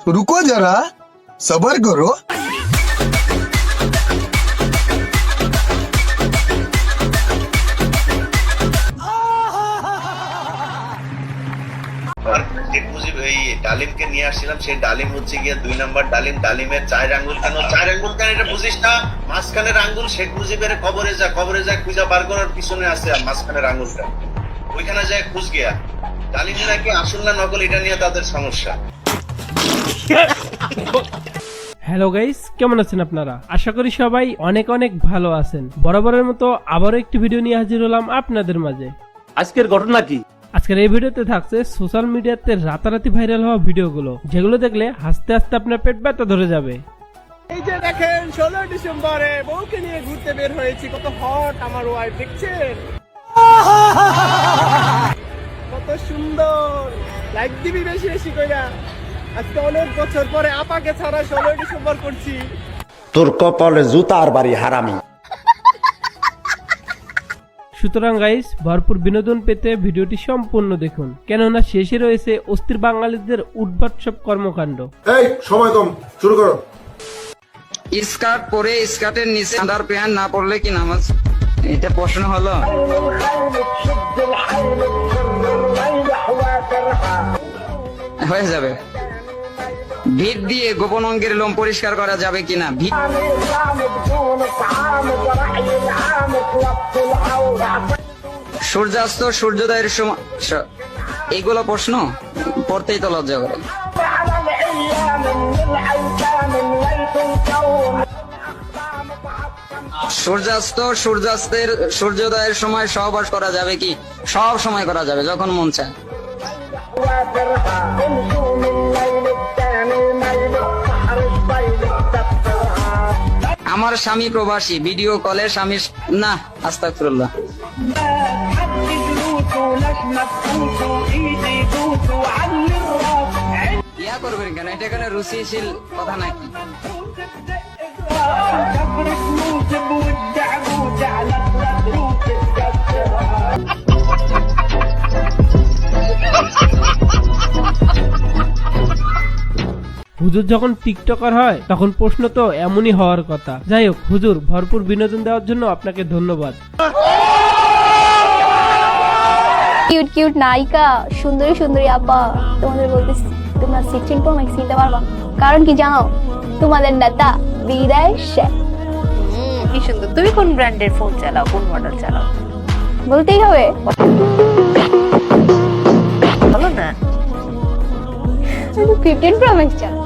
रुको जरा सबर करो। ডালিমকে নিয়ে আসছিলাম, সেই ডালিম হচ্ছে গিয়ে 2 নাম্বার ডালিম। ডালিমের 4 আঙ্গুল কেন? 4 আঙ্গুল কেন এটা বুঝিস না? মাঝখানের আঙ্গুল শেখ মুজিবের কবরে যা খুঁজা বার করার পিছনে আছে মাঝখানের আঙ্গুলটা, ওইখানে যায় খুঁজ গিয়া। ডালিম নাকি আসল না নকল এটা নিয়ে তাদের সমস্যা। হ্যালো গাইস, কেমন আছেন আপনারা? আশা করি সবাই অনেক অনেক ভালো আছেন। বরাবরের মতো আবারও একটি ভিডিও নিয়ে হাজির হলাম আপনাদের মাঝে। আজকের ঘটনা কি? আজকের এই ভিডিওতে থাকছে সোশ্যাল মিডিয়াতে রাতারাতি ভাইরাল হওয়া ভিডিওগুলো, যেগুলো দেখলে হাসতে হাসতে আপনার পেট ব্যথা ধরে যাবে। এই যে দেখেন 16 ডিসেম্বরে বউকে নিয়ে ঘুরতে বের হয়েছি, কত হট আমার ওয়াইফ, দেখছেন কত সুন্দর। লাইক দিবি বেশি বেশি কইরা। আজকে অনেক বছর পরে আপাকে ছাড়া 16 ডিসেম্বর করছি। তোর কপালে জুতার বাড়ি হারামি। সুতরাং গাইস, ভরপুর বিনোদন পেতে ভিডিওটি সম্পূর্ণ দেখুন, কেননা শেষে রয়েছে অস্থির বাঙালিদের উদ্ভট সব কর্মকাণ্ড। এই সময় কম, শুরু করো। স্কার্ট পরে স্কার্টের নিচে আন্ডার প্যান্ট না পরলে কি নামাজ? এটা প্রশ্ন হলো? হয়ে যাবে। ভিট দিয়ে গোপন অঙ্গের লোম পরিষ্কার করা যাবে কিনা? সূর্যাস্ত সূর্যোদয়ের সময়, এগুলো প্রশ্ন পড়তেই তো লজ্জা করে। সূর্যোদয়ের সময় সহবাস করা যাবে কি? সব সময় করা যাবে, যখন মন চায়। আমার স্বামী প্রবাসী, ভিডিও কলে স্বামী না, আস্তাগফিরুল্লাহ। ইয়া করবেন কেন? এটা কেন রুচিশীল কথা নাকি? হুজুর যখন টিকটকার হয় তখন প্রশ্ন তো এমনই হওয়ার কথা। যাই হোক, হুজুর ভরপুর বিনোদন দেওয়ার জন্য আপনাকে ধন্যবাদ। কিউট কিউট নায়িকা, সুন্দরী সুন্দরী আপা, তোমাদের বলতেছি তোমরা 16 Pro Max নিতে পারবা। কারণ কি জানো? তোমাদের নেতা বিদেশে। কি সুন্দর। তুমি কোন ব্র্যান্ডের ফোন চালাও, কোন মডেল চালাও? বলতেই হবে। বলো না। 15 Pro Max চালাও।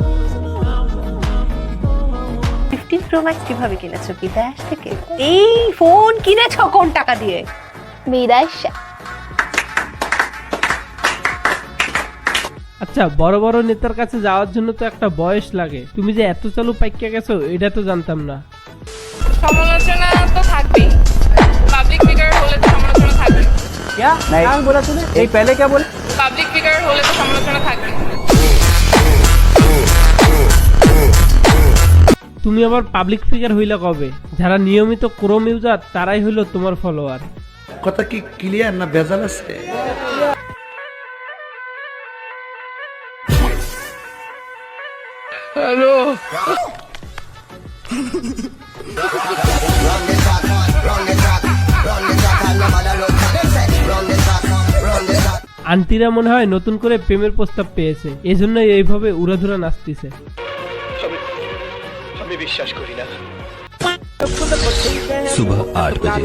15 Pro Max কিভাবে কিনেছো? বিদেশ থেকে? এই ফোন কিনেছো কোন টাকা দিয়ে? বিদেশে। আচ্ছা, বড় বড় নেতার কাছে যাওয়ার জন্য তো একটা বয়স লাগে। তুমি যে এত চালু পাইকা গেছো এটা তো জানতাম না। সমালোচনা তো থাকবেই, পাবলিক ফিগার হলে তো সমালোচনা থাকবে। क्या बोला तूने? ये पहले क्या बोले? পাবলিক ফিগার হলে তো সমালোচনা থাকবে। তুমি আবার পাবলিক ফিগার হইলা কবে? যারা নিয়মিত ক্রোম ইউজার তারাই হইলো তোমার ফলোয়ার। কথা কি ক্লিয়ার না ভেজাল আছে? হ্যালো, আন্টিরা মনে হয় নতুন করে প্রেমের প্রস্তাব পেয়েছে, এজন্যই এইভাবে উড়াধুরা নাচতেছে। আমি বিশ্বাস করি না। सुबह 8 बजे,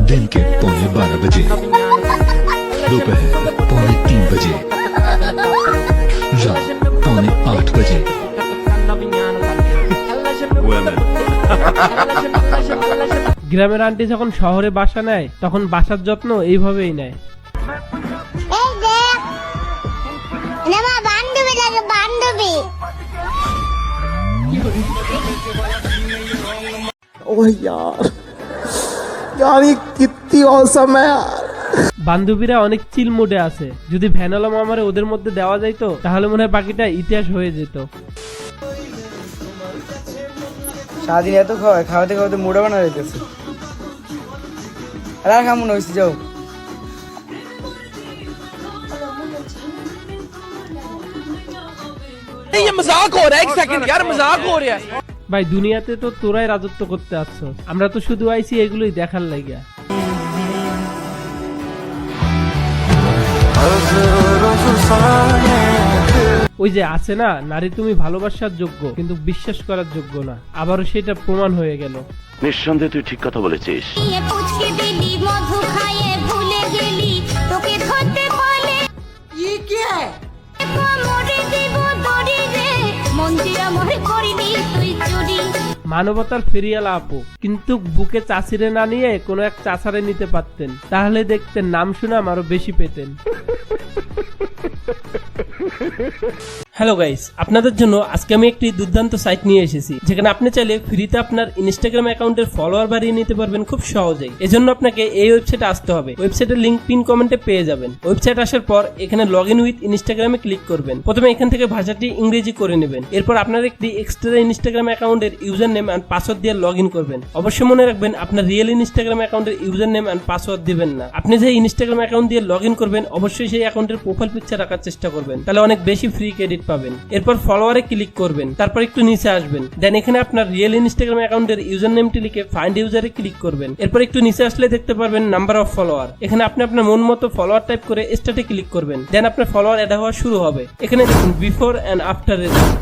दिन के 12:15 बजे, दोपहर 3:15 बजे, रात 8:15 बजे। গ্রামের আন্টি যখন শহরে বাসা নেয় তখন বাসার যত্ন এইভাবেই নেয়। ओह यार, ये कितनी औसम है यार। বান্ধবীরা অনেক চিল মুডে আছে। যদি ভ্যানলা মামারে ওদের মধ্যে দেওয়া যাইতো তাহলে মনে হয় বাকিটা ইতিহাস হয়ে যেত। সারাদিন এত খাওয়াতে খাওয়াতে মোটা বানা যাইতেছে। আর কেমন হয়েছে যাও। ভাই দুনিয়াতে তো তোরাই রাজত্ব করতে আসছো, আমরা তো শুধু আইছি এগুলোই দেখার লাগিয়া। ওই যে আছে না, নারী তুমি ভালোবাসার যোগ্য কিন্তু বিশ্বাস করার যোগ্য না, আবারও সেটা প্রমাণ হয়ে গেল। নিঃসন্দেহে তুই ঠিক কথা বলেছিস। মানবতার ফেরিয়ালা আপু, কিন্তু বুকে চাষিরে না নিয়ে কোনো এক চাষারে নিতে পারতেন, তাহলে দেখতেন নাম সুনাম আরো বেশি পেতেন। হ্যালো গাইস, আপনাদের জন্য আজকে আমি একটি দুর্দান্ত সাইট নিয়ে এসেছি, যেখানে আপনি চাইলে ফ্রিতে আপনার ইনস্টাগ্রাম অ্যাকাউন্টের ফলোয়ার বাড়িয়ে নিতে পারবেন খুব সহজেই। এজন্য আপনাকে এই ওয়েবসাইটে আসতে হবে। ওয়েবসাইটের লিংক পিন কমেন্টে পেয়ে যাবেন। ওয়েবসাইট আসার পর এখানে লগ ইন উইথ ইনস্টাগ্রামে ক্লিক করবেন। প্রথমে এখান থেকে ভাষাটি ইংরেজি করে নেবেন। এরপর আপনার একটি এক্সট্রা ইনস্টাগ্রাম অ্যাকাউন্টের ইউজার নেম এন্ড পাসওয়ার্ড দিয়ে লগ ইন করবেন। অবশ্যই মনে রাখবেন আপনার রিয়েল ইনস্টাগ্রাম অ্যাকাউন্টের ইউজার নেম এন্ড পাসওয়ার্ড দিবেন না। আপনি যে ইনস্টাগ্রাম অ্যাকাউন্ট দিয়ে লগ ইন করবেন অবশ্যই সেই অ্যাকাউন্টের প্রোফাইল পিকচার রাখার চেষ্টা করবেন, তাহলে অনেক বেশি ফ্রি ক্রেডিট পাবেন। এরপর ফলোয়ারে ক্লিক করবেন, তারপর একটু নিচে আসবেন, দেন এখানে আপনার রিয়েল ইনস্টাগ্রাম অ্যাকাউন্টের ইউজার নেমটি লিখে ফাইন্ড ইউজারে ক্লিক করবেন। এরপর একটু নিচে আসলে দেখতে পারবেন নাম্বার অফ ফলোয়ার। এখানে আপনি আপনার মন মতো ফলোয়ার টাইপ করে স্টার্টে ক্লিক করবেন, দেন আপনার ফলোয়ার অ্যাড হওয়া শুরু হবে। এখানে দেখুন বিফোর এন্ড আফটার রেজাল্ট।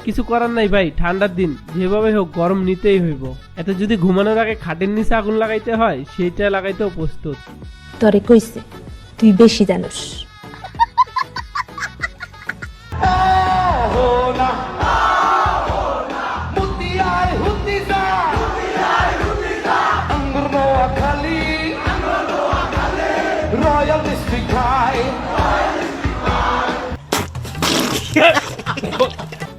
কিছু করার নাই ভাই, ঠান্ডার দিন, যেভাবে হোক গরম নিতেই হইব। এতে যদি ঘুমানোর আগে খাটের নিচে আগুন লাগাইতে হয় সেইটা লাগাইতেও প্রস্তুত। তোরে কইছে তুই বেশি জানোস।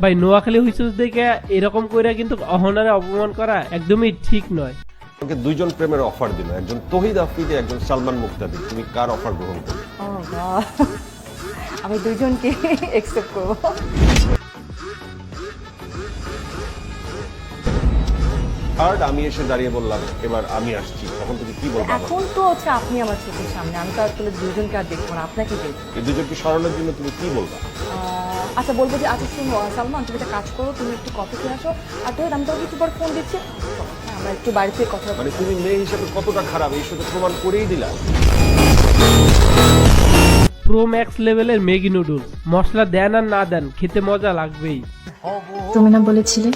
ভাই নোয়াখালী হুইসুস দেখে এরকম কইরা কিন্তু অহনারে অপমান করা একদমই ঠিক নয়। ওকে দুইজন প্রেমের অফার দিল, একজন তহিদ আফ্রিদি, একজন সালমান মুক্তাদি। তুমি কার অফার গ্রহণ করবে? আমি দুইজনকে একসেপ্ট করব। আর আমি এসে দাঁড়িয়ে বললাম এবার আমি আসছি, তখন তুমি কি বলবে? এখন তো হচ্ছে আপনি আমার চোখের সামনে, আমি তো আসলে দুইজনকে আর দেখবো না, আপনাকে দেখবো। এই দুজনকে সরানোর জন্য তুমি কি বলবা? আচ্ছা বলবো যে আচ্ছা শুনো সালমান, তুমি একটা কাজ করো, তুমি একটু কফি খেয়ে আসো, আর তো আমি তোকে একটু পর ফোন দিচ্ছি, আমরা একটু বাড়িতে কথা। মানে তুমি মেয়ে হিসেবে কতটা খারাপ এই সাথে প্রমাণ করেই দিলা। প্রো ম্যাক্স লেভেলের ম্যাগি নুডলস, মশলা দেন আর না দেন খেতে মজা লাগবেই। তুমি না বলেছিলে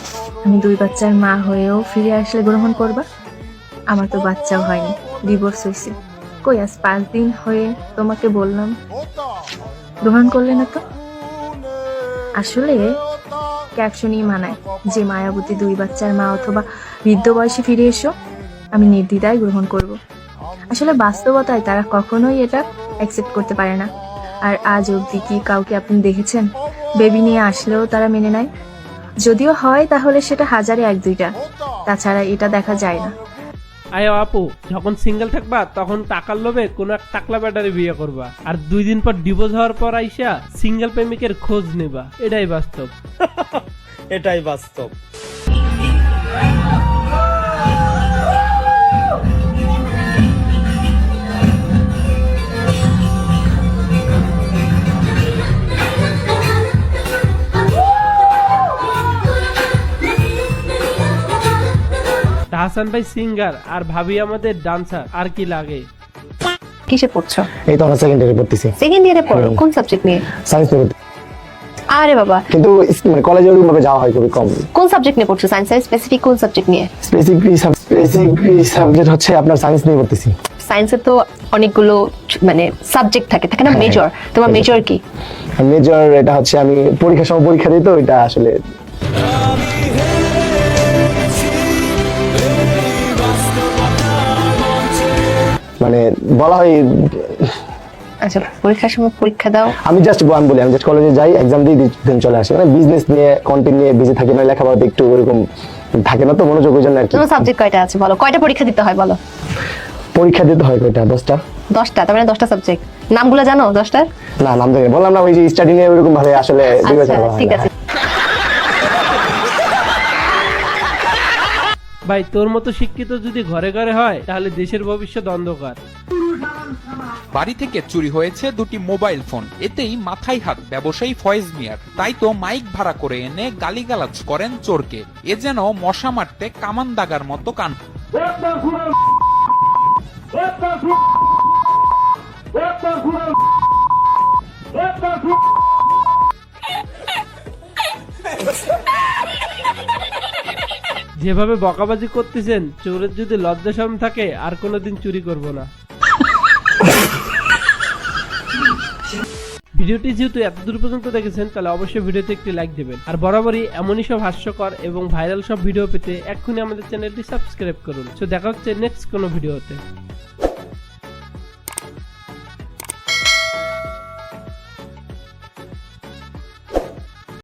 আমি 2 বাচ্চার মা হয়েও ফিরে আসলে গ্রহণ করবা? আমার তো বাচ্চাও হয়নি, ডিভোর্স হয়েছে। কই আজ 5 দিন হয়ে তোমাকে বললাম, গ্রহণ করলে না তো। আসলে ক্যাপশনই মানায় যে মায়াবতী 2 বাচ্চার মা অথবা বৃদ্ধ বয়সে ফিরে এসো, আমি নির্দ্বিধায় গ্রহণ করব। আসলে বাস্তবতায় তারা কখনোই এটা অ্যাকসেপ্ট করতে পারে না। আর আজ অবধি কি কাউকে আপনি দেখেছেন বেবি নিয়ে আসলেও তারা মেনে নেয়? যদিও হয় তাহলে সেটা হাজারে 1-2টা, তাছাড়া এটা দেখা যায় না। আয় আপু, যখন সিঙ্গেল থাকবা তখন টাকার লোভে কোন এক টাকলা ব্যাটারে বিয়ে করবা, আর 2 দিন পর ডিভোর্স হওয়ার পর আইসা সিঙ্গেল প্রেমিকের খোঁজ নেবা। এটাই বাস্তব। এটাই বাস্তব। হাসান ভাই সিঙ্গার আর ভাবি আমাদের ডান্সার, আর কি লাগে? কিসে পড়ছো? এই তো আমরা সেকেন্ড ইয়ারে পড়তেছি। সেকেন্ড ইয়ারে পড়ো? কোন সাবজেক্ট নিয়ে? সায়েন্স নিয়ে। আরে বাবা, কিন্তু মানে কলেজে ওরকম ভাবে যাওয়া হয় খুবই কম। কোন সাবজেক্ট নিয়ে পড়ছো? সায়েন্সের স্পেসিফিক কোন সাবজেক্ট নিয়ে? স্পেসিফিক সাবজেক্ট হচ্ছে আপনার সায়েন্স নিয়ে পড়তেছি। সায়েন্সে তো অনেকগুলো মানে সাবজেক্ট থাকে, থাকে না মেজর? তোমার মেজর কি? মেজর এটা হচ্ছে আমি পরীক্ষার সময় পরীক্ষা দিই তো, এটা আসলে মানে বলা হয়। আচ্ছা, পরীক্ষার সময় পরীক্ষা দাও? আমি জাস্ট কলেজে যাই, এক্সাম দিই, দেন চলে আসি। মানে বিজনেস নিয়ে কন্টেন্ট নিয়ে বিজি থাকি, মানে লেখাপড়াতে একটু ওরকম থাকে না তো মনোযোগ ওই জন্য আর কি। তোমার সাবজেক্ট কয়টা আছে বলো, কয়টা পরীক্ষা দিতে হয় বলো? পরীক্ষা দিতে হয় কয়টা? 10টা। 10টা, তার মানে 10টা সাবজেক্ট। নামগুলো জানো 10টার? না, নাম জানি না। বললাম না ওই যে স্টাডি নিয়ে ওরকম ভাবে আসলে বিবেচনা করা হয় ঠিক না। আছে। ভাই তোর মতো শিক্ষিত যদি ঘরে ঘরে হয় তাহলে দেশের ভবিষ্যৎ অন্ধকার। বাড়ি থেকে চুরি হয়েছে 2টি মোবাইল ফোন, এতেই মাথায় হাত ব্যবসায়ী ফয়েজ মিয়ার। তাই তো মাইক ভাড়া করে এনে গালিগালাজ করেন চোরকে। এ যেন মশা মারতে কামান দাগার মতো কান। যেভাবে বকাবাজি করতেছেন, চোরের যদি লজ্জা শরম থাকে আর কোনোদিন চুরি করব না। ভিডিওটি যেহেতু এত দূর পর্যন্ত দেখেছেন তাহলে অবশ্যই ভিডিওতে একটি লাইক দেবেন, আর বরাবরই এমনই সব হাস্যকর এবং ভাইরাল সব ভিডিও পেতে এক্ষুনি আমাদের চ্যানেলটি সাবস্ক্রাইব করুন। সো দেখা হচ্ছে নেক্সট কোনো ভিডিওতে।